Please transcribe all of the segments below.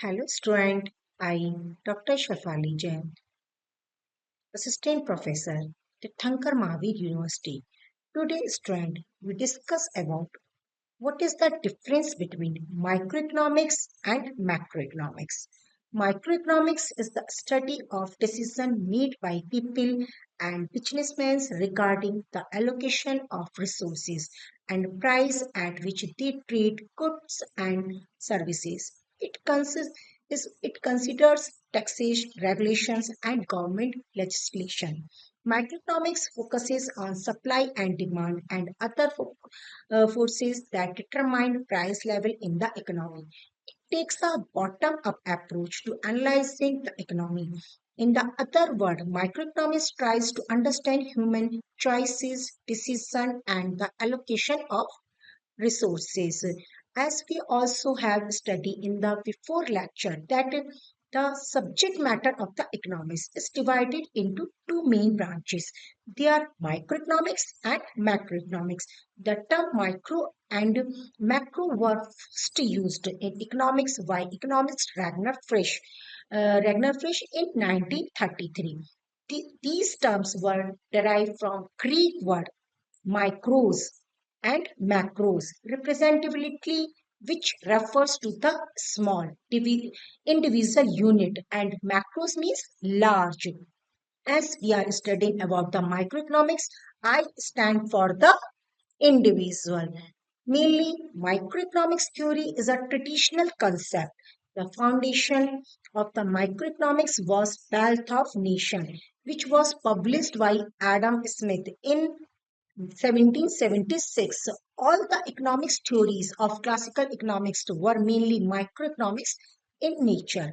Hello, student. I am Dr. Shafali Jain, Assistant Professor at Thankar Mahavir University. Today, student, we discuss about what is the difference between microeconomics and macroeconomics. Microeconomics is the study of decision made by people and businessmen regarding the allocation of resources and price at which they trade goods and services. It considers taxation, regulations, and government legislation. Microeconomics focuses on supply and demand and other forces that determine price level in the economy. It takes a bottom-up approach to analyzing the economy. In the other word, microeconomics tries to understand human choices, decision, and the allocation of resources. As we also have studied in the before lecture that the subject matter of the economics is divided into two main branches. They are microeconomics and macroeconomics. The term micro and macro were first used in economics by economist Ragnar Frisch in 1933. These terms were derived from Greek word micros and macros, representatively, which refers to the small individual unit, and macros means large. As we are studying about the microeconomics, I stand for the individual. Mainly, microeconomics theory is a traditional concept. The foundation of the microeconomics was Wealth of Nation, which was published by Adam Smith in 1776. All the economics theories of classical economics were mainly microeconomics in nature.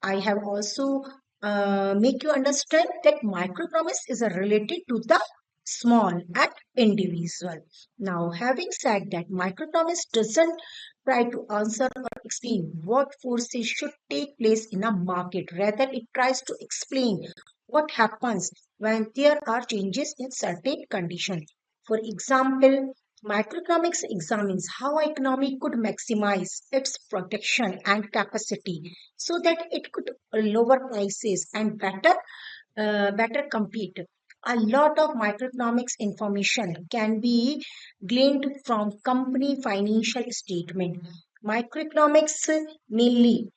I have also make you understand that microeconomics is related to the small and individual. Now, having said that, microeconomics doesn't try to answer or explain what forces should take place in a market. Rather, it tries to explain what happens when there are changes in certain conditions. For example, microeconomics examines how an economy could maximize its production and capacity so that it could lower prices and better compete. A lot of microeconomics information can be gleaned from company financial statement. Microeconomics mainly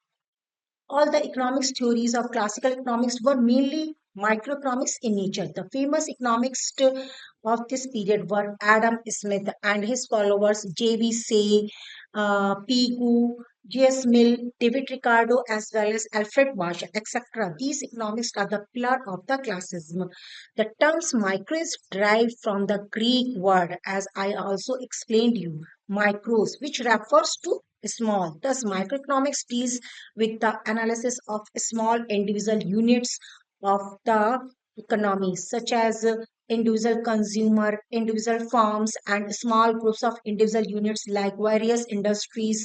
all the economics theories of classical economics were mainly microeconomics in nature. The famous economists of this period were Adam Smith and his followers J.V. Say, P. Gu, J.S. Mill, David Ricardo, as well as Alfred Marshall, etc. These economists are the pillar of the classicism. The terms micro is derived from the Greek word, as I also explained you, micros, which refers to small. Thus, microeconomics deals with the analysis of small individual units of the economy, such as individual consumer, individual farms, and small groups of individual units like various industry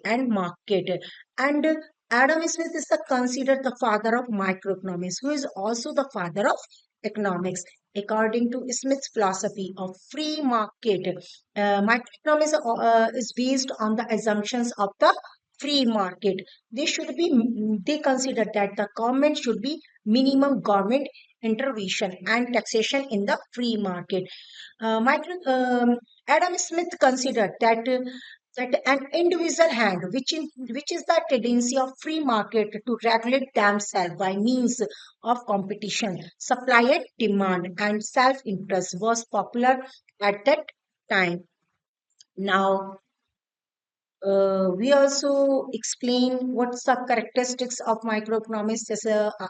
and market. And Adam Smith is considered the father of microeconomics, who is also the father of economics. According to Smith's philosophy of free market, microeconomics is based on the assumptions of the free market. They consider that the government should be minimum government intervention and taxation in the free market. Adam Smith considered that an individual hand, which is the tendency of free market to regulate themselves by means of competition, supply and demand, and self-interest, was popular at that time. Now, we also explain what's the characteristics of microeconomics.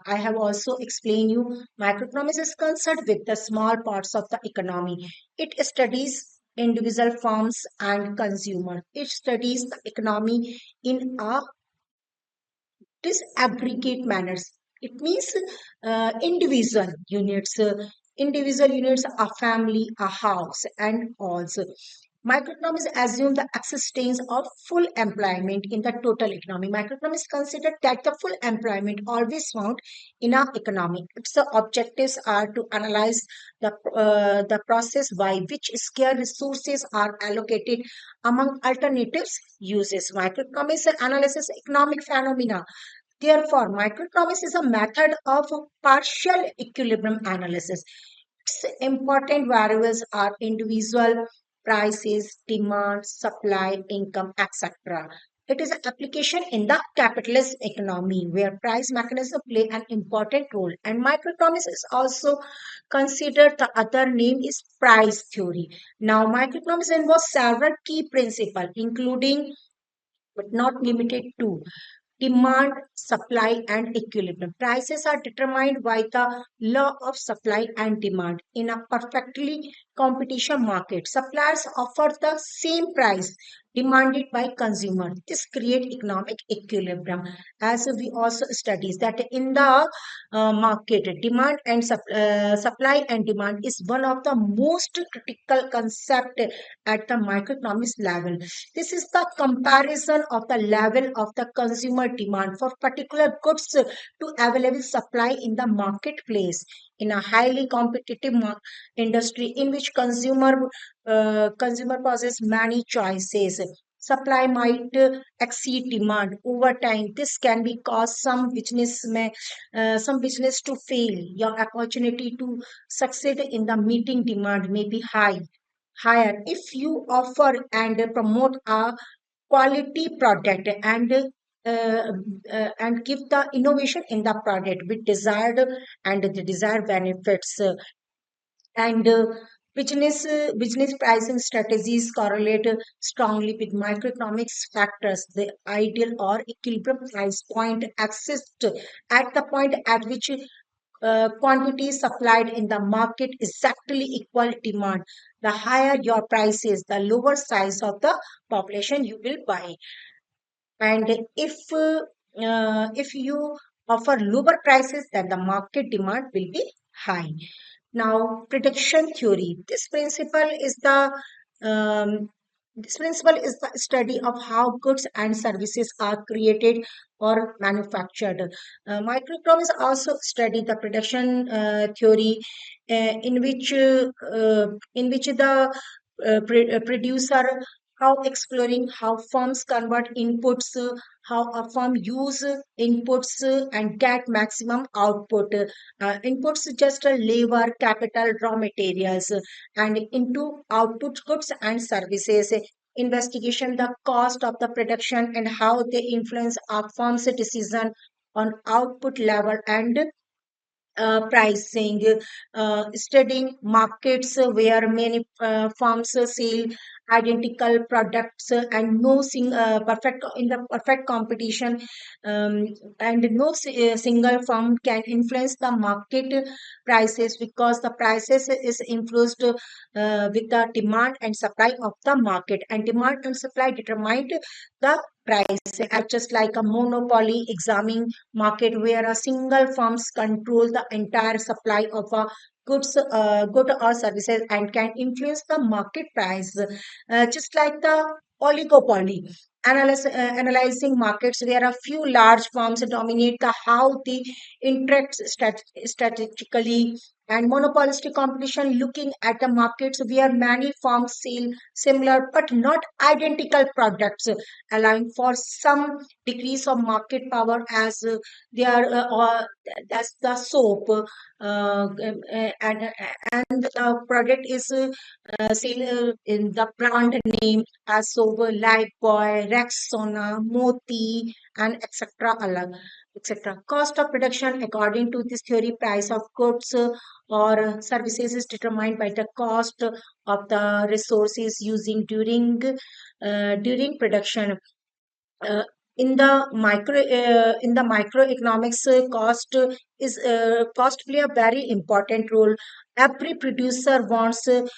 I have also explained you microeconomics is concerned with the small parts of the economy. It studies individual firms and consumer. It studies the economy in a disaggregate manners. It means individual units, a family, a house, and also. Microeconomics assume the existence of full employment in the total economy. Microeconomics consider that the full employment always found in our economy. Its objectives are to analyze the process by which scarce resources are allocated among alternatives uses. Microeconomics analyzes economic phenomena. Therefore, microeconomics is a method of partial equilibrium analysis. Its important variables are individual prices, demand, supply, income, etc. It is an application in the capitalist economy where price mechanisms play an important role. And microeconomics is also considered, the other name is price theory. Now, microeconomics involves several key principles, including but not limited to demand, supply, and equilibrium. Prices are determined by the law of supply and demand. In a perfectly competition market, suppliers offer the same price demanded by consumers. This creates economic equilibrium. As we also studies that in the market, supply and demand is one of the most critical concept at the microeconomics level. This is the comparison of the level of the consumer demand for particular goods to available supply in the marketplace. In a highly competitive industry in which consumer possess many choices, supply might exceed demand over time. This can be cause some business to fail. Your opportunity to succeed in the meeting demand may be higher if you offer and promote a quality product and give the innovation in the product with desired and the desired benefits and business pricing strategies correlate strongly with microeconomics factors. The ideal or equilibrium price point exists at the point at which quantity supplied in the market exactly equal demand. The higher your price is, the lower size of the population you will buy. And if you offer lower prices, then the market demand will be high. Now, prediction theory. Um, this principle is the study of how goods and services are created or manufactured. Microeconomics also study the prediction theory, in which the producer how exploring how firms convert inputs, how a firm use inputs and get maximum output. Inputs just labor, capital, raw materials, and into output goods and services. Investigation the cost of the production and how they influence a firm's decision on output level and pricing, studying markets where many firms sell identical products and no perfect in the perfect competition, um, and no single firm can influence the market prices because the prices is influenced with the demand and supply of the market, and demand and supply determine the price. Just like a monopoly examining market where a single firms control the entire supply of a good or services and can influence the market price. Just like the oligopoly, analyzing markets where a few large firms dominate the how they interact strategically, and monopolistic competition looking at the markets where many firms sell similar but not identical products, allowing for some degrees of market power as they are that's the soap, and the product is seen in the brand name as soap, Lifebuoy, Rexona, Moti, and etc. etc. Cost of production, according to this theory, price of goods or services is determined by the cost of the resources using during production. uh, in the microeconomics, cost play a very important role. Every producer wants every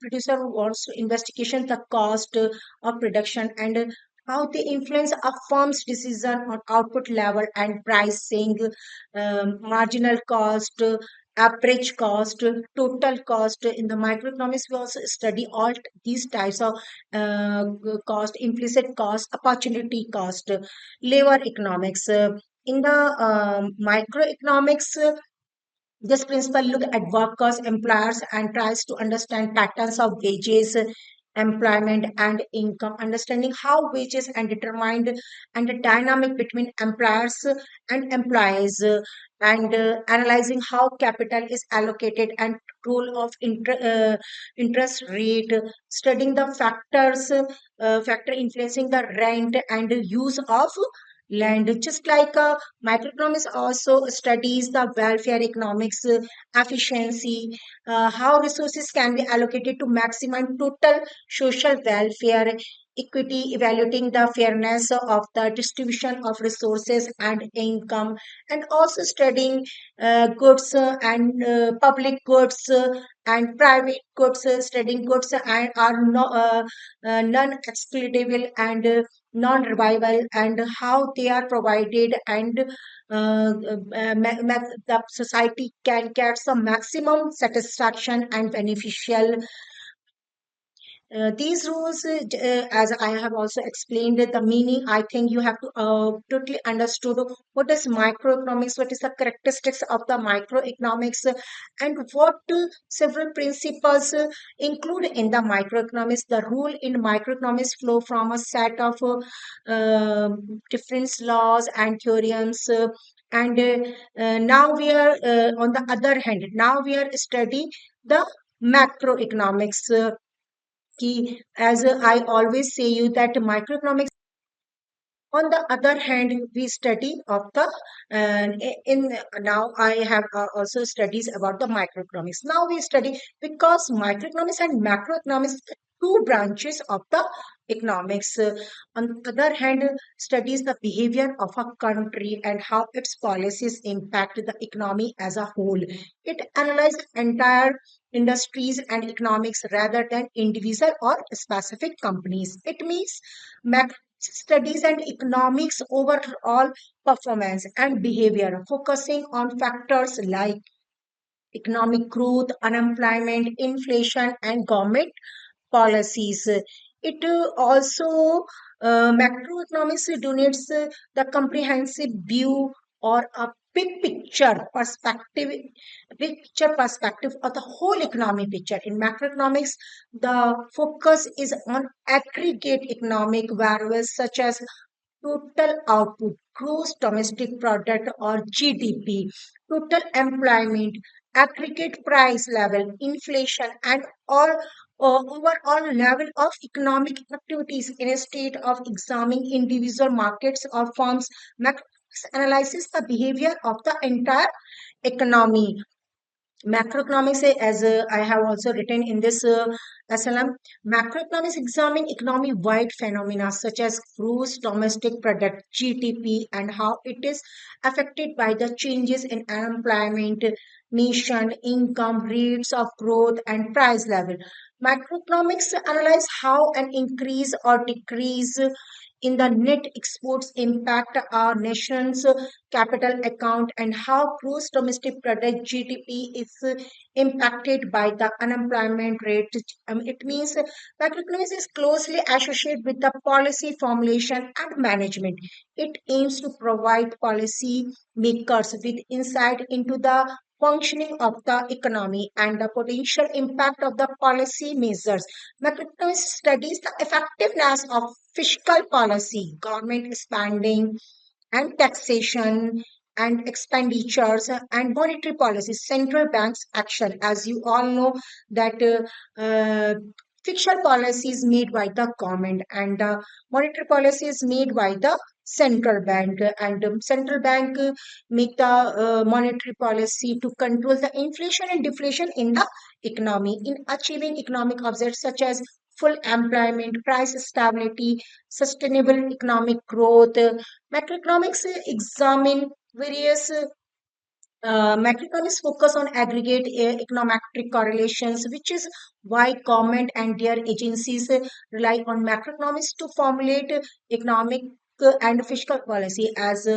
producer wants to investigation the cost of production and how they influence a firm's decision on output level and pricing, marginal cost, average cost, total cost. In the microeconomics, we also study all these types of cost, implicit cost, opportunity cost, labor economics. In the microeconomics, this principle look at workers, employers, and tries to understand patterns of wages, employment, and income. Understanding how wages are determined and the dynamic between employers and employees, and analyzing how capital is allocated and role of interest rate. Studying the factor influencing the rent and the use of land. Just like microeconomics also studies the welfare economics, efficiency, how resources can be allocated to maximum total social welfare, equity, evaluating the fairness of the distribution of resources and income, and also studying goods and public goods and private goods, studying goods and are non-exploitable and non-revival, and how they are provided, and the society can get some maximum satisfaction and beneficial. These rules, as I have also explained the meaning, I think you have to totally understood what is microeconomics, what is the characteristics of the microeconomics, and what several principles include in the microeconomics. The rule in microeconomics flow from a set of different laws and theorems. And now we are on the other hand, now we are studying the macroeconomics. As I always say you that microeconomics, on the other hand, we study of the in now I have also studies about the microeconomics. Now we study because microeconomics and macroeconomics are two branches of the economics. On the other hand, studies the behavior of a country and how its policies impact the economy as a whole. It analyzes entire industries and economics rather than individual or specific companies. It means studies and economics overall performance and behavior, focusing on factors like economic growth, unemployment, inflation, and government policies. It also macroeconomics donates the comprehensive view or a big picture perspective of the whole economic picture. In macroeconomics, the focus is on aggregate economic variables such as total output, gross domestic product or GDP, total employment, aggregate price level, inflation, and all overall level of economic activities in a state of examining individual markets or firms. Macroeconomics analyzes the behavior of the entire economy. Macroeconomics, as I have also written in this SLM, macroeconomics examine economy-wide phenomena such as gross domestic product (GDP) and how it is affected by the changes in unemployment, nation, income, rates of growth, and price level. Macroeconomics analyze how an increase or decrease in the net exports impact our nation's capital account, and how gross domestic product GDP is impacted by the unemployment rate. It means macroeconomics is closely associated with the policy formulation and management. It aims to provide policy makers with insight into the functioning of the economy and the potential impact of the policy measures. Macroeconomics studies the effectiveness of fiscal policy, government spending, and taxation and expenditures and monetary policy, central banks action. As you all know that fiscal policy is made by the government, and monetary policy is made by the central bank, and central bank make the monetary policy to control the inflation and deflation in the economy in achieving economic objectives such as full employment, price stability, sustainable economic growth. Macroeconomics examine various macroeconomics focus on aggregate econometric correlations, which is why government and their agencies rely on macroeconomics to formulate economic and fiscal policy. As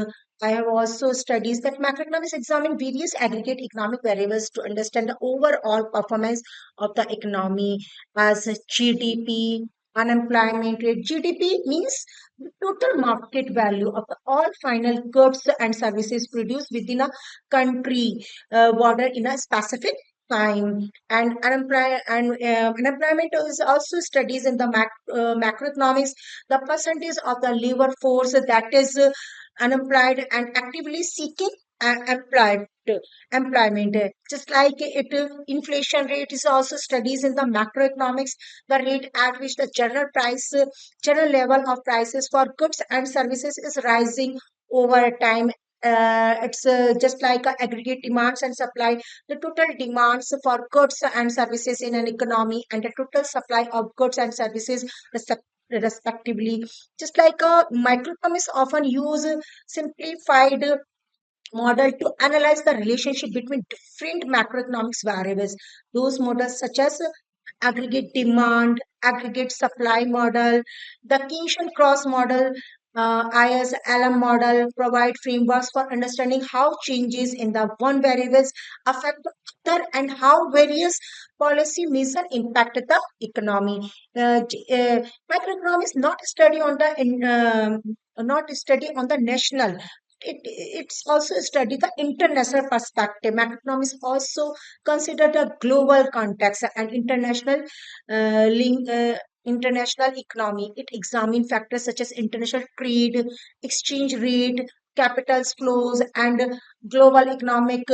I have also studies that macroeconomics examine various aggregate economic variables to understand the overall performance of the economy as GDP, unemployment rate. GDP means the total market value of the all final goods and services produced within a country border in a specific time. And unemployment is also studies in the macroeconomics, the percentage of the labor force that is unemployed and actively seeking employed employment. Just like it, inflation rate is also studies in the macroeconomics, the rate at which the general level of prices for goods and services is rising over time. It's just like aggregate demands and supply, the total demands for goods and services in an economy and the total supply of goods and services respectively. Just like microeconomists often use simplified model to analyze the relationship between different macroeconomics variables. Those models such as aggregate demand, aggregate supply model, the Keynesian cross model, ISLM model provide frameworks for understanding how changes in the one variables affect the other and how various policy measures impact the economy. Macroeconomics not study on the not study on the national, it's also study the international perspective. Macroeconomics also consider the global context and international economy. It examines factors such as international trade, exchange rate, capital flows, and global economic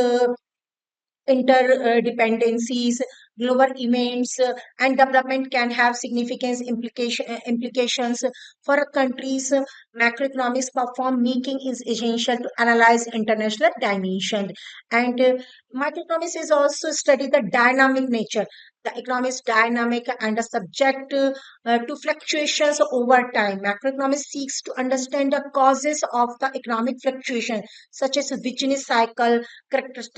interdependencies. Global events and development can have significant implications for a country's macroeconomics perform, making is essential to analyze international dimension. And macroeconomics is also study the dynamic nature. The economy is dynamic and are subject to fluctuations over time. Macroeconomics seeks to understand the causes of the economic fluctuation, such as business cycle, characterized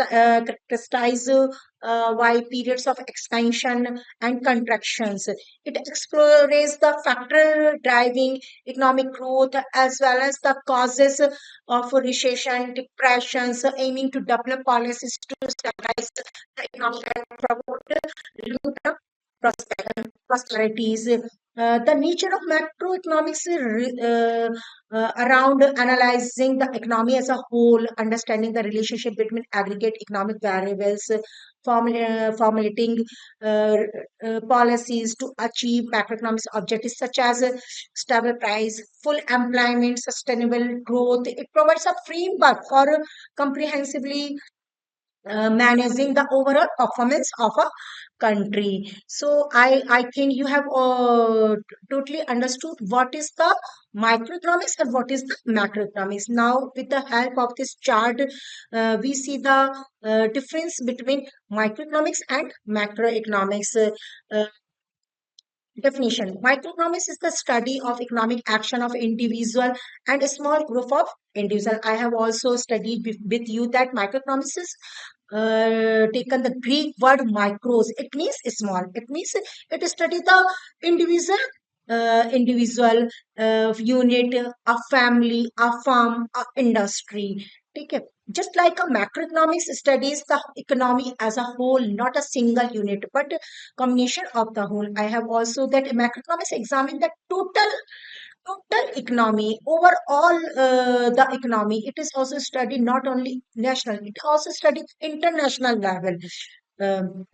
by periods of expansion and contractions. It explores the factor driving economic growth as well as the causes of recession, depressions, aiming to develop policies to stabilize the economy and promote long-term prosperities. The nature of macroeconomics around analyzing the economy as a whole, understanding the relationship between aggregate economic variables, formulating uh, policies to achieve macroeconomics objectives such as stable price, full employment, sustainable growth. It provides a framework for comprehensively managing the overall performance of a country. So I think you have totally understood what is the microeconomics and what is the macroeconomics. Now with the help of this chart, we see the difference between microeconomics and macroeconomics. Uh, Definition: microeconomics is the study of economic action of individual and a small group of individual. I have also studied with you that microeconomics is taken the Greek word micros. It means small. It means it studies the individual, individual unit, a family, a farm, a industry. Okay. Just like a macroeconomics studies the economy as a whole, not a single unit, but combination of the whole. I have also that macroeconomics examine the total economy, overall the economy. It is also studied not only national, it also studied international level.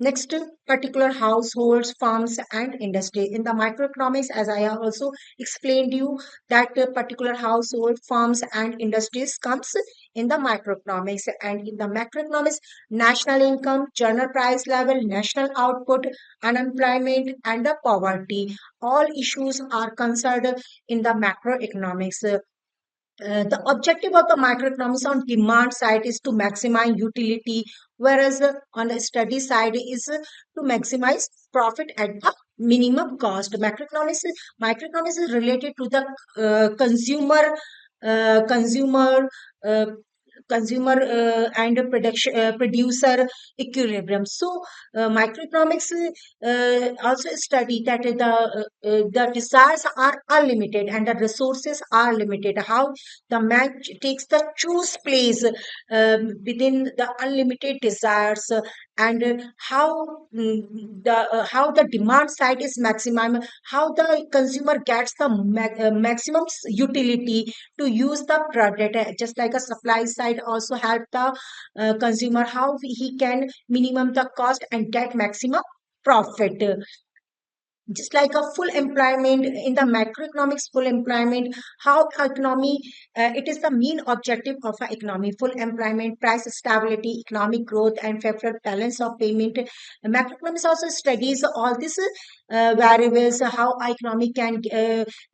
Next, particular households, farms, and industry. In the microeconomics, as I have also explained you, that particular household, farms, and industries comes in the microeconomics. And in the macroeconomics, national income, general price level, national output, unemployment, and the poverty. All issues are considered in the macroeconomics. The objective of the microeconomics on demand side is to maximize utility, whereas on the study side is to maximize profit at the minimum cost. Microeconomics is related to the consumer uh, consumer and production producer equilibrium. So microeconomics also study that the desires are unlimited and the resources are limited. How the man takes the choose place within the unlimited desires, and how the demand side is maximum, how the consumer gets the maximum utility to use the product. Just like a supply side also help the consumer how he can minimum the cost and get maximum profit. Just like a full employment in the macroeconomics, full employment, how economy, it is the main objective of an economy. Full employment, price stability, economic growth, and favorable balance of payment. Macroeconomics also studies all these variables, how economy can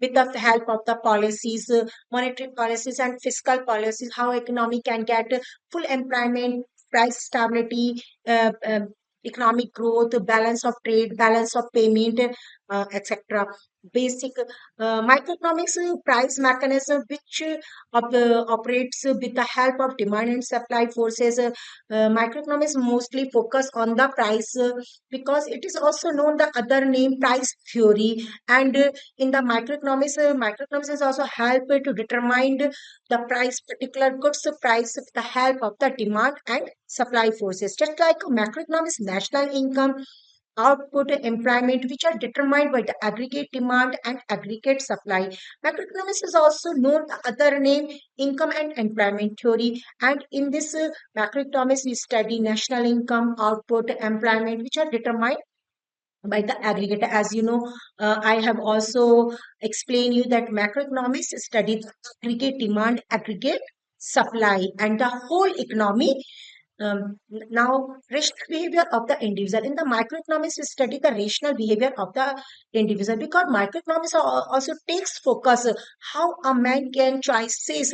with the help of the policies, monetary policies and fiscal policies, how economy can get full employment, price stability, economic growth, balance of trade, balance of payment, etc. Basic microeconomics price mechanism which operates with the help of demand and supply forces. Microeconomics mostly focus on the price because it is also known the other name price theory. And in the microeconomics is also help to determine the price, particular goods price with the help of the demand and supply forces. Just like macroeconomics, national income, output, employment, which are determined by the aggregate demand and aggregate supply. Macroeconomics is also known the other name income and employment theory. And in this macroeconomics, we study national income, output, employment, which are determined by the aggregate. As you know, I have also explained you that macroeconomics studies aggregate demand, aggregate supply, and the whole economy. Now, rational behavior of the individual. In the microeconomics, we study the rational behavior of the individual because microeconomics also takes focus how a man can choices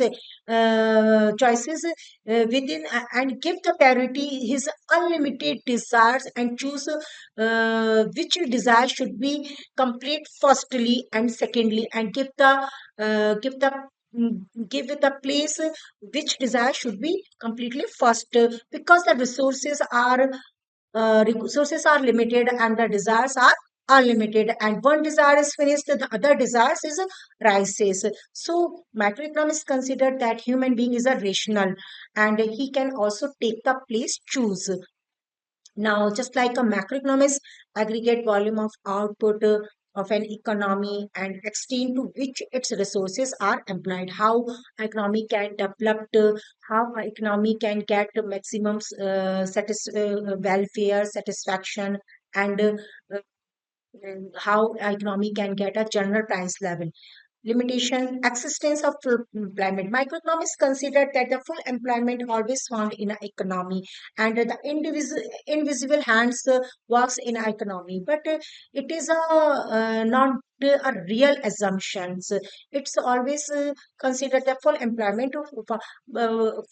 within and give the priority his unlimited desires and choose which desire should be complete firstly and secondly, and mm, give it a place which desire should be completely first, because the resources are limited and the desires are unlimited, and one desire is finished, the other desires is rises. So macroeconomics consider that human being is a rational and he can also take the place choose. Now, just like a macroeconomics, aggregate volume of output of an economy and extent to which its resources are employed, how economy can develop, how economy can get maximum welfare, satisfaction, and how economy can get a general price level. Limitation, existence of full employment. Microeconomics considered that the full employment always found in an economy, and the invisible hands works in an economy, but it is a not a real assumptions. It's always considered the full employment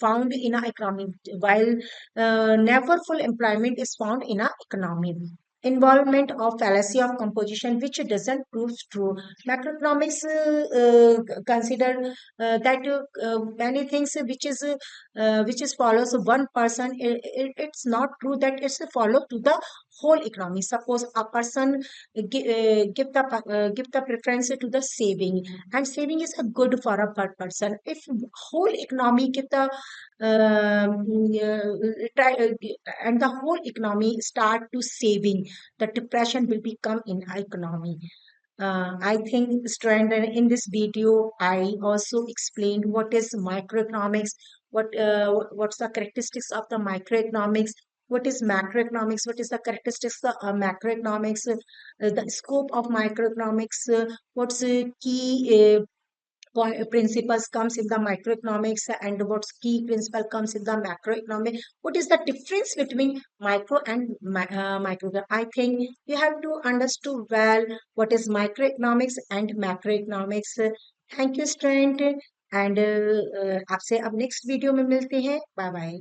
found in an economy, while never full employment is found in an economy. Involvement of fallacy of composition, which doesn't prove true. Macroeconomics consider that many things which is follows one person. It's not true that it's a follow to the whole economy. Suppose a person give the preference to the saving, and saving is a good for a per person. If whole economy give the and the whole economy start to saving, the depression will become in economy. I think, student, in this video, I also explained what is microeconomics, what's the characteristics of the microeconomics, what is macroeconomics, what is the characteristics of macroeconomics, the scope of microeconomics, what's key principles comes in the microeconomics, and what's key principle comes in the macroeconomic. What is the difference between micro and micro? I think you have to understand well what is microeconomics and macroeconomics. Thank you student, and आपसे अब next video में मिलते हैं. Bye bye.